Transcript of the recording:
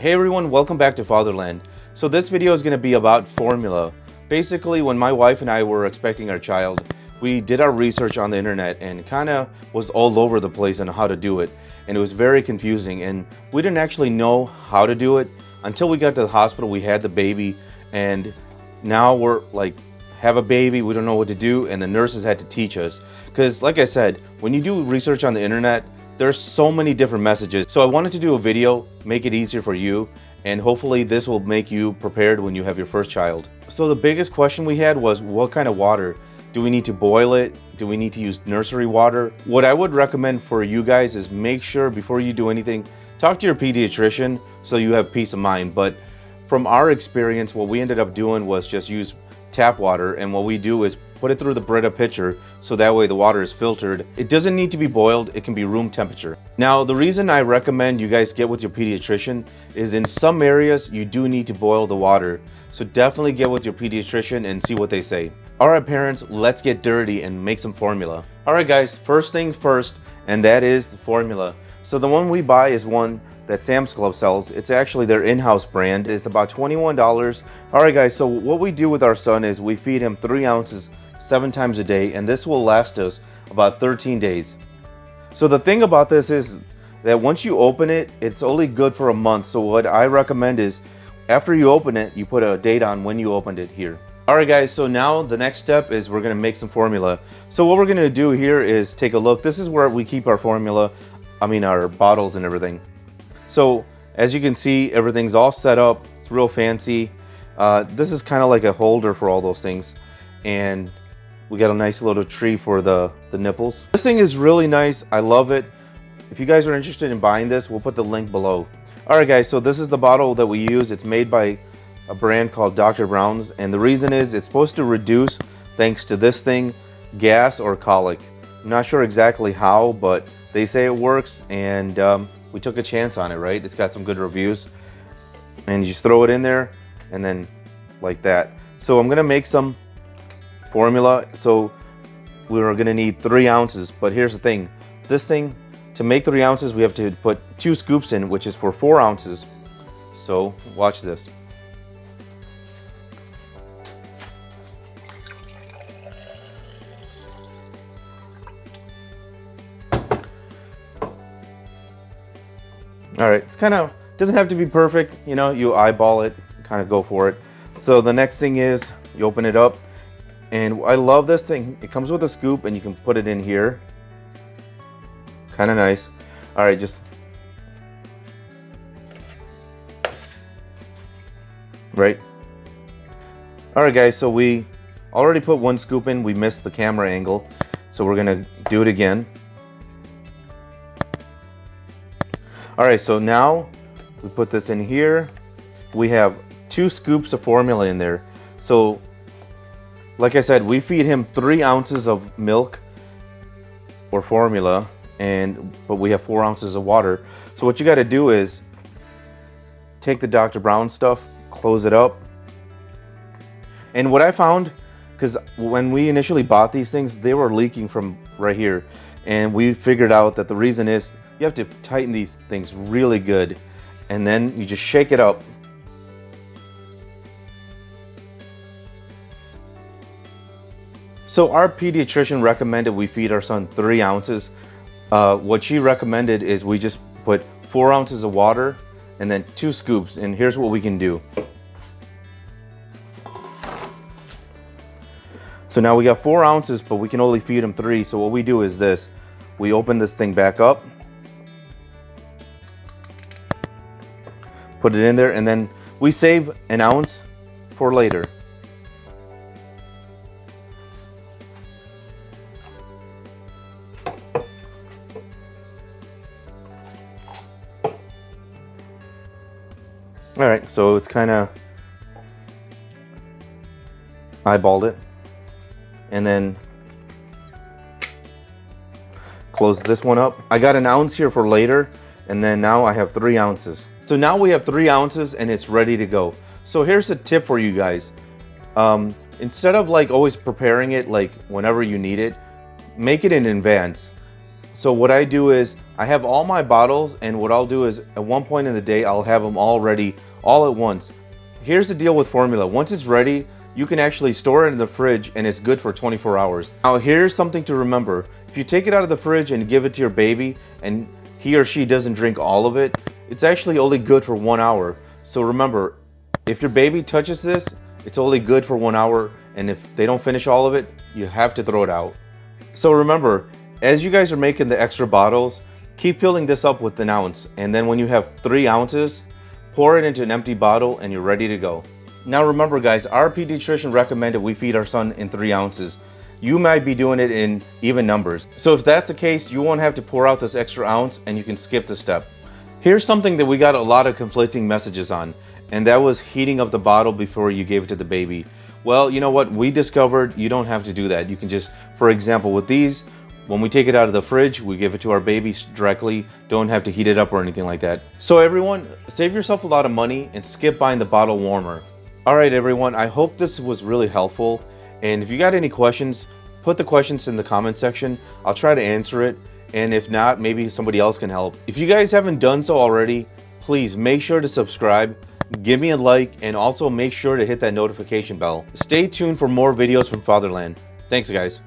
Hey everyone, welcome back to Fatherland. So this video is going to be about formula. Basically, when my wife and I were expecting our child, we did our research on the internet and kind of was all over the place on how to do it. And it was very confusing and we didn't actually know how to do it until we got to the hospital. We had the baby and now we're like, have a baby, we don't know what to do, and the nurses had to teach us. Because like I said, when you do research on the internet, there's so many different messages. So I wanted to do a video, make it easier for you, and hopefully this will make you prepared when you have your first child. So the biggest question we had was, what kind of water? Do we need to boil it? Do we need to use nursery water? What I would recommend for you guys is make sure before you do anything, talk to your pediatrician so you have peace of mind. But from our experience, what we ended up doing was just use tap water, and what we do is put it through the Brita pitcher so that way the water is filtered. It doesn't need to be boiled, it can be room temperature. Now the reason I recommend you guys get with your pediatrician is in some areas you do need to boil the water. So definitely get with your pediatrician and see what they say. Alright parents, let's get dirty and make some formula. Alright guys, first things first, and that is the formula. So the one we buy is one that Sam's Club sells. It's actually their in-house brand. It's about $21. Alright guys, so what we do with our son is we feed him 3 ounces 7 times a day, and this will last us about 13 days. So the thing about this is that once you open it, it's only good for a month. So what I recommend is after you open it, you put a date on when you opened it here. Alright guys, so now the next step is we're going to make some formula. So what we're going to do here is take a look. This is where we keep our formula, our bottles and everything. So as you can see, everything's all set up. It's real fancy. This is kind of like a holder for all those things. And we got a nice little tree for the nipples. This thing is really nice. I love it. If you guys are interested in buying this, we'll put the link below. Alright guys, so this is the bottle that we use. It's made by a brand called Dr. Brown's. And the reason is it's supposed to reduce, thanks to this thing, gas or colic. I'm not sure exactly how, but they say it works, and we took a chance on it, right? It's got some good reviews. And you just throw it in there and then like that. So I'm gonna make some formula. So we're gonna need 3 ounces, but here's the thing. This thing, to make 3 ounces, we have to put 2 scoops in, which is for 4 ounces. So watch this. All right, it's kind of, doesn't have to be perfect, you know, you eyeball it, kind of go for it. So the next thing is you open it up, and I love this thing. It comes with a scoop and you can put it in here. Kind of nice. All right, just right. All right guys, so we already put 1 scoop in. We missed the camera angle, so we're gonna do it again. Alright, so now we put this in here. We have 2 scoops of formula in there. So, like I said, we feed him 3 ounces of milk or formula, but we have 4 ounces of water. So what you got to do is take the Dr. Brown stuff, close it up. And what I found, because when we initially bought these things, they were leaking from right here. And we figured out that the reason is you have to tighten these things really good, and then you just shake it up. So our pediatrician recommended we feed our son 3 ounces. What she recommended is we just put 4 ounces of water and then 2 scoops, and here's what we can do. So now we got 4 ounces, but we can only feed him 3. So what we do is this. We open this thing back up, put it in there, and then we save 1 ounce for later. All right, so it's kind of eyeballed it, and then close this one up. I got 1 ounce here for later, and then now I have 3 ounces. So now we have 3 ounces and it's ready to go. So here's a tip for you guys. Instead of like always preparing it like whenever you need it, make it in advance. So what I do is I have all my bottles, and what I'll do is at one point in the day, I'll have them all ready all at once. Here's the deal with formula. Once it's ready, you can actually store it in the fridge and it's good for 24 hours. Now here's something to remember. If you take it out of the fridge and give it to your baby and he or she doesn't drink all of it, it's actually only good for 1 hour. So remember, if your baby touches this, it's only good for 1 hour, and if they don't finish all of it, you have to throw it out. So remember, as you guys are making the extra bottles, keep filling this up with an ounce, and then when you have 3 ounces, pour it into an empty bottle and you're ready to go. Now remember guys, our pediatrician recommended we feed our son in 3 ounces. You might be doing it in even numbers. So if that's the case, you won't have to pour out this extra ounce and you can skip the step. Here's something that we got a lot of conflicting messages on, and that was heating up the bottle before you gave it to the baby. Well, you know what? We discovered you don't have to do that. You can just, for example, with these, when we take it out of the fridge, we give it to our babies directly. Don't have to heat it up or anything like that. So everyone, save yourself a lot of money and skip buying the bottle warmer. All right, everyone, I hope this was really helpful. And if you got any questions, put the questions in the comment section. I'll try to answer it. And if not, maybe somebody else can help. If you guys haven't done so already, please make sure to subscribe, give me a like, and also make sure to hit that notification bell. Stay tuned for more videos from Fatherland. Thanks, guys.